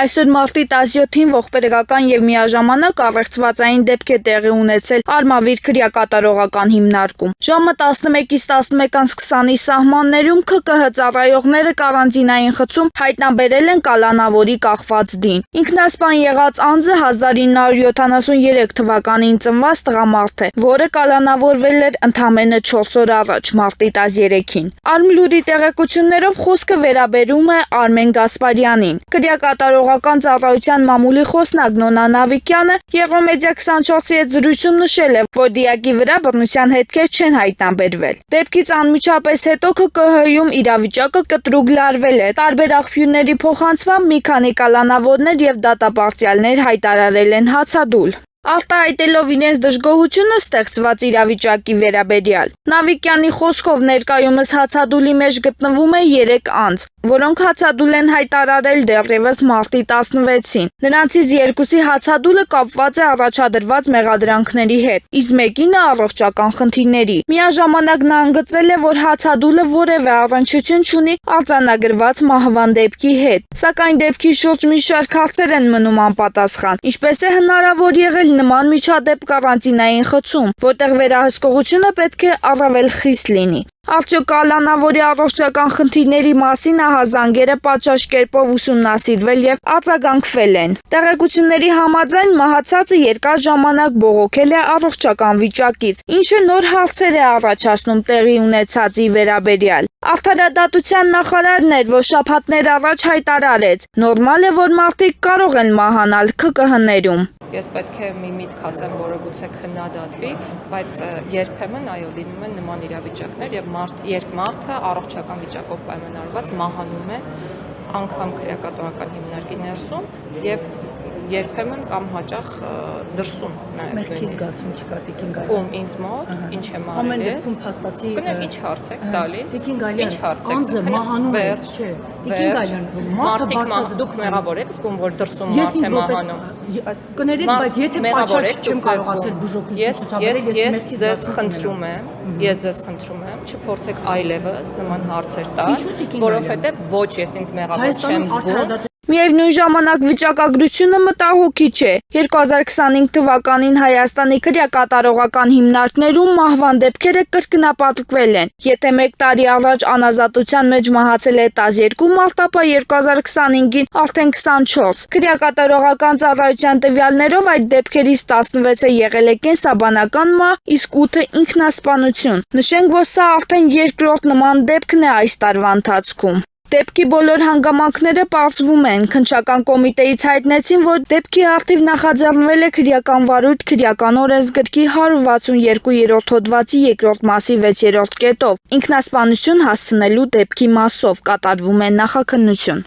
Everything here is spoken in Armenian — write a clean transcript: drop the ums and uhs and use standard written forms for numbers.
Այսօր մարտի 17-ին ողբերգական եւ միաժամանակ առեղծվածային դեպք է տեղի ունեցել Արմավիր քրեակատարողական հիմնարկում։ Ժամը 11-ից 11:20-ի սահմաններում ՔԿՀ ծառայողները կարանտինային խցում հայտնաբերել են կալանավորի կախված դին։ Ինքնասպան եղած անձը 1973 թվականին ծնված տղամարդ է, որը կալանավորվել էր ընդամենը 4 օր առաջ, մարտի 13-ին։ Արմլուրի տեղեկություններով խոսքը վերաբերում է Արմեն Գասպարյանին։ Քրեակատարողական ծառայության մամուլի խոսնակ Նոնա Նավիկյանը Եվրոմեդիա 24-ի հետ զրույցում նշել է, որ դիակի վրա բռնության հետքեր չեն հայտնաբերվել։ Դեպքից անմիջապես հետո ՔԿՀ-ում իրավիճակը կտրուկ լարվել է։ Տարբեր աղբյուրների փոխանցմամբ մի քանի կալանավորներ եւ դատապարտյալներ հայտարարել են հացադուլ, արտահայտելով իրենց դժգոհությունը ստեղծված իրավիճակի վերաբերյալ։ Նավիկյանի խոսքով ներկայումս հացադուլի մեջ գտնվում է 3 անձ, որոնք հացադուլ են հայտարարել դեռևս մարտի 16-ին։ Նրանցից 2-ի հացադուլը կապված է առաջադրված մեղադրանքների հետ, իսկ մեկինը առողջական խնդիրների։ Միաժամանակ նա ընդգծել է, որ հացադուլը որևէ առնչություն չունի արձանագրված մահվան դեպքի հետ, սակայն դեպքի շուրջ մի շարք հարցեր են մնում անպատասխան, ինչպես է հնարավոր եղել նման միջադեպ կարանտինային խցում, որտեղ վերահսկողությունը պետք է առավել խիստ լինի։ Արդյոք կալանավորի առողջական խնդիրների մասին ահազանգերը պատշաճ կերպով ուսումնասիրվել եւ արձագանքվել են։ Տեղեկությունների համաձայն մահացածը երկար ժամանակ բողոքել է առողջական վիճակից, ինչը նոր հարցեր է առաջացնում տեղի ունեցածի վերաբերյալ։ Արդարադատության նախարարն էր, որ շաբաթներ առաջ հայտարարեց. նորմալ է, որ մարդիկ կարող են մահանալ ՔԿՀ-ներում։ Ես պետք է մի միտք ասեմ, որը գուցե քննադատվի, բայց երբեմն այո լինում են նման իրավիճակներ եւ երբ մարդը առողջական վիճակով պայմանավորված մահանում է անգամ քրեակատարողական հիմնարկի ներսում եւ երբեմն կամ հաճախ դրսում նաեւ Մեղքի զգացում չկա Տիկին Գալյան։ Ում ինձ մոտ ինչ եմ արել։ Ամեն դեպքում փաստացի Գնա ինչ հարց եք տալիս։ Տիկին Գալյան, ինչ հարց եք։ անձը մահանում է, չէ։ Տիկին Գալյան, մարդը բացած դուք մեղավոր եք, զգում որ դրսում մարդ է մահանում։ Կներեք, բայց եթե պատշաճ չեմ կարողացել բուժօգնություն ցուցաբերել, ես ձեզ խնդրում եմ, չփորձեք այլևս նման հարցեր տալ, որովհետև ոչ ես ինձ մեղավոր չեմ զգում։ Միևնույն ժամանակ վիճակագրությունը մտահոգիչ է։ 2025 թվականին Հայաստանի քրեակատարողական հիմնարկներում մահվան դեպքերը կրկնապատկվել են։ Եթե 1 տարի առաջ անազատության մեջ մահացել է 12 մարդ, ապա 2025-ին արդեն 24։ Քրեակատարողական ծառայության տվյալներով այդ դեպքերից 16-ը եղել է կենսաբանական մահ, իսկ 8-ը ինքնասպանություն։ Նշենք, որ սա արդեն երկրորդ նման դեպքն է այս տարվա ընթացքում։ Դեպքի բոլոր հանգամանքները պարզվում են։ Քննչական կոմիտեից հայտնեցին, որ դեպքի առթիվ նախաձեռնվել է քրեական վարույթ քրեական օրենսգրքի 162-րդ հոդվածի 2-րդ մասի 6-րդ կետով։ Ինքնասպանություն հասցնելու դեպքի մասով կատարվում է նախաքննություն։